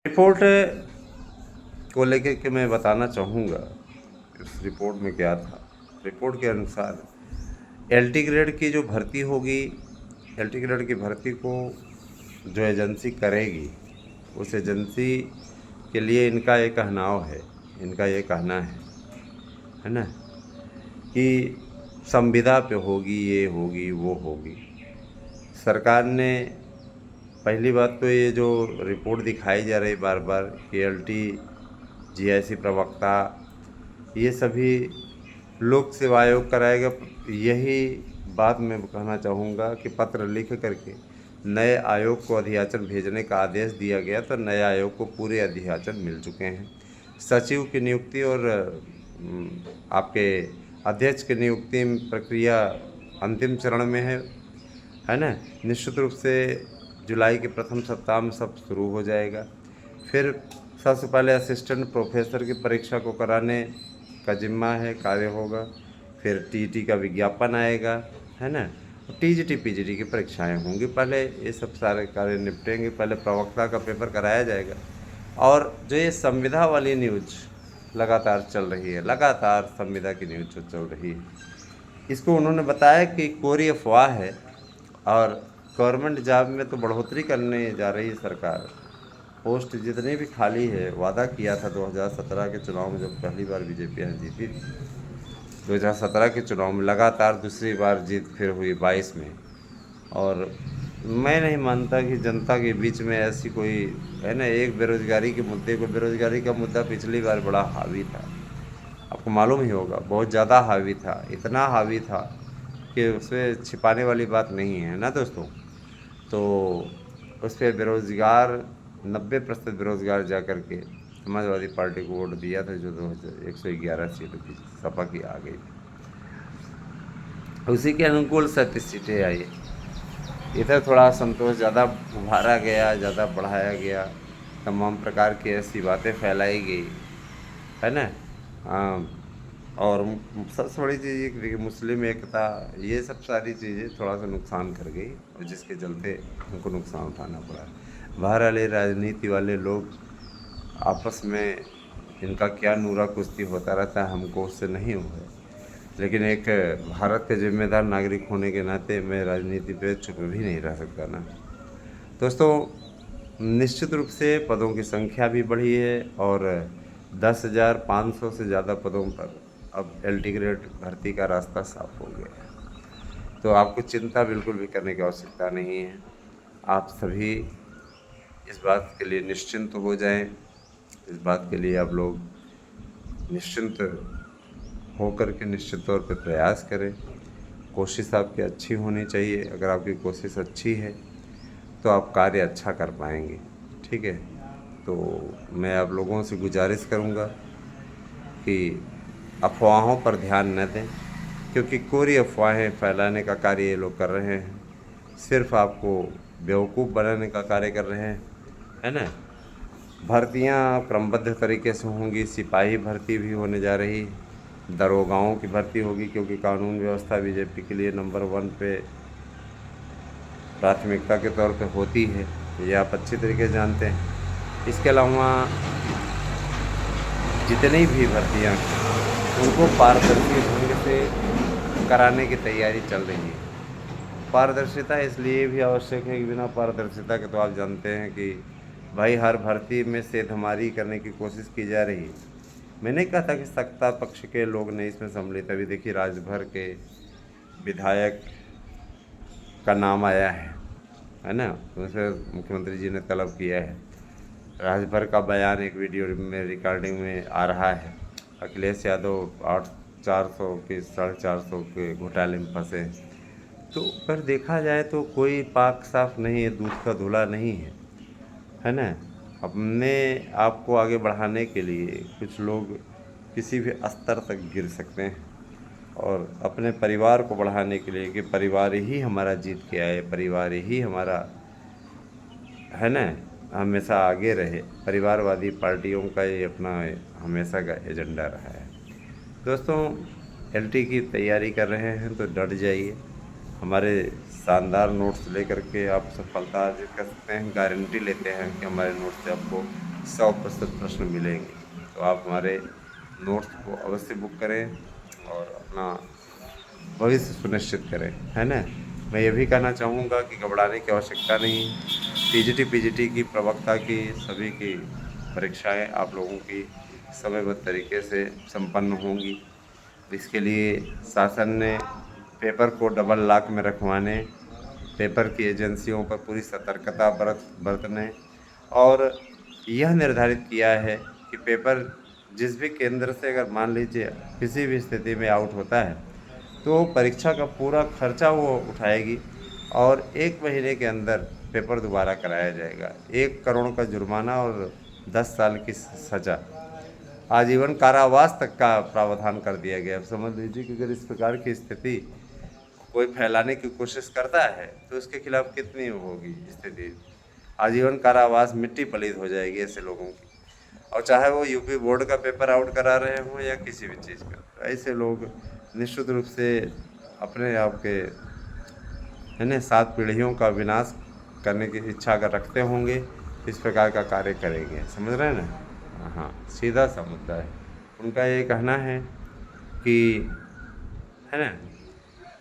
Report को लेकर के मैं बताना चाहूँगा, इस रिपोर्ट में क्या था। रिपोर्ट के अनुसार एलटी ग्रेड की जो भर्ती होगी, एलटी ग्रेड की भर्ती को जो एजेंसी करेगी, उस एजेंसी के लिए इनका ये कहनाव है, इनका ये कहना है ना, कि संविदा पे होगी, ये होगी, वो होगी। सरकार ने पहली बात तो ये जो रिपोर्ट दिखाई जा रही बार बार कि एलटी, जीआईसी प्रवक्ता, ये सभी लोक सेवा आयोग कराएगा। यही बात मैं कहना चाहूँगा कि पत्र लिख करके नए आयोग को अध्याचन भेजने का आदेश दिया गया, तो नए आयोग को पूरे अध्याचन मिल चुके हैं। सचिव की नियुक्ति और आपके अध्यक्ष की नियुक्ति प्रक्रिया अंतिम चरण में है ना। निश्चित रूप से जुलाई के प्रथम सप्ताह में सब शुरू हो जाएगा। फिर सबसे पहले असिस्टेंट प्रोफेसर की परीक्षा को कराने का जिम्मा है, कार्य होगा। फिर टीटी का विज्ञापन आएगा, है ना। टीजीटी पीजीटी की परीक्षाएं होंगी। पहले ये सब सारे कार्य निपटेंगे, पहले प्रवक्ता का पेपर कराया जाएगा। और जो ये संविदा वाली न्यूज लगातार चल रही है, लगातार संविदा की न्यूज जो चल रही है, इसको उन्होंने बताया कि कोरी अफवाह है और गवर्नमेंट जॉब में तो बढ़ोतरी करने जा रही है सरकार। पोस्ट जितनी भी खाली है, वादा किया था 2017 के चुनाव में, जब पहली बार बीजेपी यहाँ जीती थी। 2017 के चुनाव में लगातार दूसरी बार जीत फिर हुई 22 में। और मैं नहीं मानता कि जनता के बीच में ऐसी कोई है ना, एक बेरोजगारी के मुद्दे को, बेरोजगारी का मुद्दा पिछली बार बड़ा हावी था, आपको मालूम ही होगा, बहुत ज़्यादा हावी था, इतना हावी था कि उसमें छिपाने वाली बात नहीं है ना दोस्तों। तो उस पर बेरोज़गार 90% बेरोज़गार जा कर के समाजवादी पार्टी को वोट दिया था, जो 111 सीट थी सपा की आ गई थी। उसी के अनुकूल 37 सीटें आई। इधर थोड़ा संतोष ज़्यादा उभारा गया, ज़्यादा बढ़ाया गया, तमाम प्रकार की ऐसी बातें फैलाई गई, है ना। और सबसे बड़ी चीज़ ये कि मुस्लिम एकता, ये सब सारी चीज़ें थोड़ा सा नुकसान कर गई, और जिसके चलते उनको नुकसान उठाना पड़ा। बाहर वाले राजनीति वाले लोग आपस में इनका क्या नूरा कुश्ती होता रहता है, हमको उससे नहीं हुआ है। लेकिन एक भारत के जिम्मेदार नागरिक होने के नाते मैं राजनीति पे चुप भी नहीं रह सकता ना दोस्तों। निश्चित रूप से पदों की संख्या भी बढ़ी है, और 10,500 से ज़्यादा पदों पर अब एलटी ग्रेड भर्ती का रास्ता साफ हो गया है। तो आपको चिंता बिल्कुल भी करने की आवश्यकता नहीं है। आप सभी इस बात के लिए निश्चिंत हो जाएं, इस बात के लिए आप लोग निश्चिंत होकर के निश्चित तौर पे प्रयास करें। कोशिश आपकी अच्छी होनी चाहिए। अगर आपकी कोशिश अच्छी है तो आप कार्य अच्छा कर पाएंगे, ठीक है। तो मैं आप लोगों से गुजारिश करूंगा कि अफवाहों पर ध्यान न दें, क्योंकि कोरी अफवाहें फैलाने का कार्य ये लोग कर रहे हैं, सिर्फ आपको बेवकूफ़ बनाने का कार्य कर रहे हैं, है ना। भर्तियां क्रमबद्ध तरीके से होंगी। सिपाही भर्ती भी होने जा रही, दरोगाओं की भर्ती होगी, क्योंकि कानून व्यवस्था बीजेपी के लिए नंबर 1 पे प्राथमिकता के तौर पे होती है, ये आप अच्छी तरीके से जानते हैं। इसके अलावा जितनी भी भर्तियां उनको पारदर्शी ढंग से कराने की तैयारी चल रही है। पारदर्शिता इसलिए भी आवश्यक है कि बिना पारदर्शिता के तो आप जानते हैं कि भाई हर भर्ती में सेधमारी करने की कोशिश की जा रही है। मैंने कहा था कि सत्ता पक्ष के लोग नहीं इसमें सम्मिलित। अभी देखिए राजभर के विधायक का नाम आया है ना, उनसे मुख्यमंत्री जी ने तलब किया है। राजभर का बयान एक वीडियो में रिकॉर्डिंग में आ रहा है। अखिलेश यादव 400 के 450 के घोटाले में फंसे। तो पर देखा जाए तो कोई पाक साफ नहीं है, दूध का धुला नहीं है ना। अपने आप को आगे बढ़ाने के लिए कुछ लोग किसी भी स्तर तक गिर सकते हैं, और अपने परिवार को बढ़ाने के लिए कि परिवार ही हमारा जीत के आए, परिवार ही हमारा है ना, हमेशा आगे रहे। परिवारवादी पार्टियों का ये अपना हमेशा का एजेंडा रहा है। दोस्तों, एलटी की तैयारी कर रहे हैं तो डट जाइए। हमारे शानदार नोट्स लेकर के आप सफलता अर्जित कर सकते हैं। गारंटी लेते हैं कि हमारे नोट्स से आपको 100% प्रश्न मिलेंगे। तो आप हमारे नोट्स को अवश्य बुक करें और अपना भविष्य सुनिश्चित करें, है ना। मैं ये भी कहना चाहूँगा कि घबराने की आवश्यकता नहीं है। पीजीटी की प्रवक्ता की सभी की परीक्षाएं आप लोगों की समयबद्ध तरीके से संपन्न होंगी। इसके लिए शासन ने पेपर को डबल लॉक में रखवाने, पेपर की एजेंसियों पर पूरी सतर्कता बरतने और यह निर्धारित किया है कि पेपर जिस भी केंद्र से अगर मान लीजिए किसी भी स्थिति में आउट होता है तो परीक्षा का पूरा खर्चा वो उठाएगी और 1 महीने के अंदर पेपर दोबारा कराया जाएगा। 1 करोड़ का जुर्माना और 10 साल की सज़ा, आजीवन कारावास तक का प्रावधान कर दिया गया। अब समझ लीजिए कि अगर इस प्रकार की स्थिति कोई फैलाने की कोशिश करता है तो उसके खिलाफ कितनी होगी स्थिति। आजीवन कारावास, मिट्टी पलीद हो जाएगी ऐसे लोगों की। और चाहे वो यूपी बोर्ड का पेपर आउट करा रहे हों या किसी भी चीज़ का, तो ऐसे लोग निश्चित रूप से अपने आप के है ना 7 पीढ़ियों का विनाश करने की इच्छा अगर रखते होंगे इस प्रकार का कार्य करेंगे। समझ रहे हैं ना। हाँ, सीधा सा मुद्दा है। उनका ये कहना है कि है ना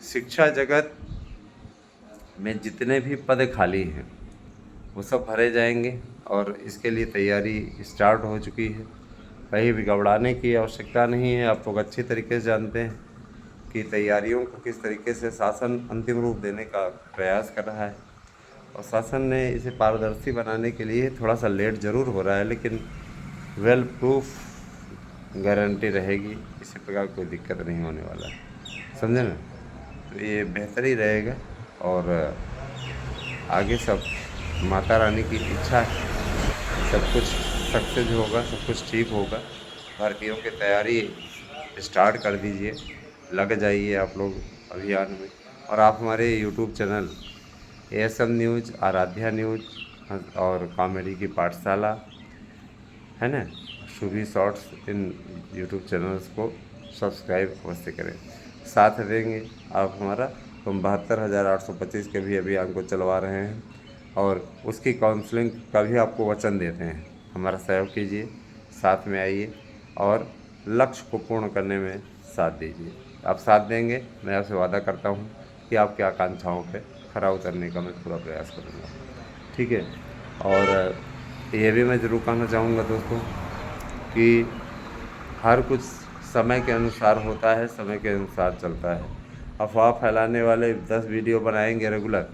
शिक्षा जगत में जितने भी पद खाली हैं वो सब भरे जाएंगे और इसके लिए तैयारी स्टार्ट हो चुकी है। कहीं भी घबराने की आवश्यकता नहीं है। आप लोग अच्छी तरीके से जानते हैं कि तैयारियों को किस तरीके से शासन अंतिम रूप देने का प्रयास कर रहा है और शासन ने इसे पारदर्शी बनाने के लिए थोड़ा सा लेट ज़रूर हो रहा है, लेकिन वेल प्रूफ गारंटी रहेगी, किसी प्रकार कोई दिक्कत नहीं होने वाला है। समझे ना। तो ये बेहतर ही रहेगा और आगे सब माता रानी की इच्छा है, सब कुछ सक्सेस होगा, सब कुछ ठीक होगा। भर्तियों की तैयारी स्टार्ट कर दीजिए, लग जाइए आप लोग अभियान में। और आप हमारे YouTube channel ASM news, Aaradhya news और कॉमेडी की पाठशाला है ना, शुभी शॉर्ट्स, इन यूट्यूब चैनल्स को सब्सक्राइब अवश्य करें। साथ देंगे आप हमारा। तो हम 72,825 के भी अभियान को चलवा रहे हैं और उसकी काउंसलिंग का भी आपको वचन देते हैं। हमारा सहयोग कीजिए, साथ में आइए और लक्ष्य को पूर्ण करने में साथ दीजिए। आप साथ देंगे, मैं आपसे वादा करता हूँ कि आपकी आकांक्षाओं पे खरा उतरने का मैं पूरा प्रयास करूँगा। ठीक है। और ये भी मैं ज़रूर कहना चाहूँगा दोस्तों कि हर कुछ समय के अनुसार होता है, समय के अनुसार चलता है। अफवाह फैलाने वाले 10 वीडियो बनाएंगे रेगुलर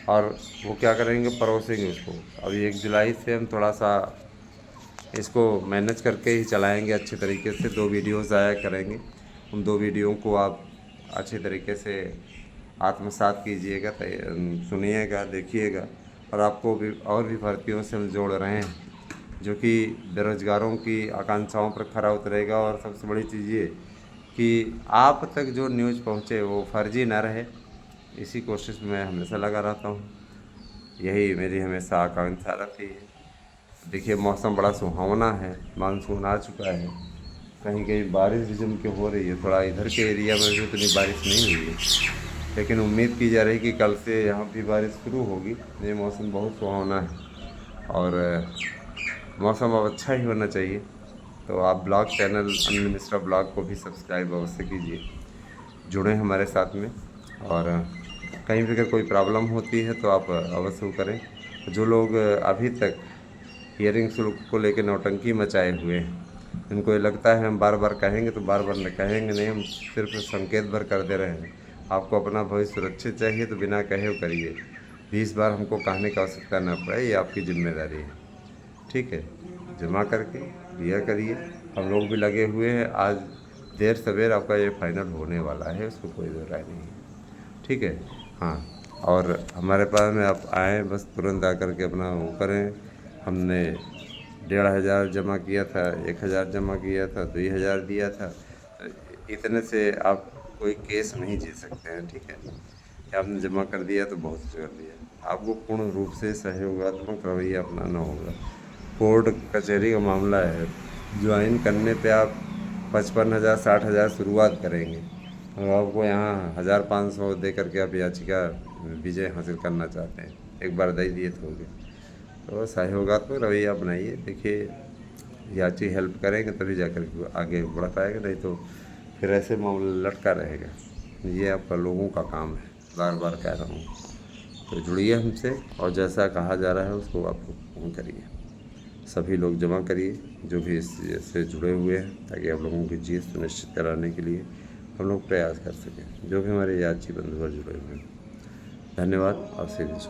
और वो क्या करेंगे, परोसेंगे उसको। अभी 1 जुलाई से हम थोड़ा सा इसको मैनेज करके ही चलाएंगे अच्छे तरीके से। 2 वीडियोज़ आया करेंगे, उन 2 वीडियो को आप अच्छे तरीके से आत्मसात कीजिएगा, सुनिएगा, देखिएगा। और आपको भी और भी भर्तियों से हम जोड़ रहे हैं जो कि बेरोज़गारों की आकांक्षाओं पर खरा उतरेगा। और सबसे बड़ी चीज़ ये कि आप तक जो न्यूज़ पहुँचे वो फर्जी ना रहे, इसी कोशिश में हमेशा लगा रहता हूँ। यही मेरी हमेशा आकांक्षा रहती है। देखिए मौसम बड़ा सुहावना है, मानसून आ चुका है, कहीं कहीं बारिश भी जम के हो रही है। थोड़ा इधर के एरिया में भी उतनी बारिश नहीं हुई है, लेकिन उम्मीद की जा रही है कि कल से यहाँ भी बारिश शुरू होगी। ये मौसम बहुत सुहावना है और मौसम अब अच्छा ही होना चाहिए। तो आप blog channel Anil Mishra blog को भी सब्सक्राइब अवश्य कीजिए, जुड़ें हमारे साथ में। और कहीं भी अगर कोई प्रॉब्लम होती है तो आप अवश्य करें। जो लोग अभी तक हियरिंग शुल्क को लेकर नौटंकी मचाए हुए हैं, उनको ये लगता है हम बार बार कहेंगे तो बार बार न कहेंगे नहीं, हम सिर्फ संकेत भर कर दे रहे हैं। आपको अपना भविष्य सुरक्षित चाहिए तो बिना कहे करिए, 20 बार हमको कहने की आवश्यकता न पड़े, ये आपकी जिम्मेदारी है। ठीक है, जमा करके दिया करिए। हम लोग भी लगे हुए हैं, आज देर सवेर आपका ये फाइनल होने वाला है, उसको कोई दो राय नहीं है। ठीक है। हाँ, और हमारे पास में आप आएँ, बस तुरंत आकर के अपना वो करें। हमने 1,500 जमा किया था, 1,000 जमा किया था, 2,000 दिया था। इतने से आप कोई केस नहीं जीत सकते हैं। ठीक है, आपने जमा कर दिया तो बहुत कुछ कर दिया। आपको पूर्ण रूप से सहयोगात्मक रवैया अपनाना होगा। कोर्ट कचहरी का मामला है, ज्वाइन करने पे आप 55,000 60,000 शुरुआत करेंगे और आपको यहाँ 1,500 दे करके आप याचिका विजय हासिल करना चाहते हैं। एक बार दे दिए तो हो गए। तो सहयोगात्मक रवैया बनाइए। देखिए याची हेल्प करेंगे तभी जाकर के आगे बढ़ पाएगा, नहीं तो फिर ऐसे मामला लटका रहेगा। ये आपका लोगों का काम है, बार बार कह रहा हूँ। तो जुड़िए हमसे और जैसा कहा जा रहा है उसको आप पूर्ण करिए। सभी लोग जमा करिए जो भी इस से जुड़े हुए हैं, ताकि आप लोगों की जीत सुनिश्चित कराने के लिए हम लोग प्रयास कर सकें, जो भी हमारे याची बंधु जुड़े हुए हैं। धन्यवाद। और सीधी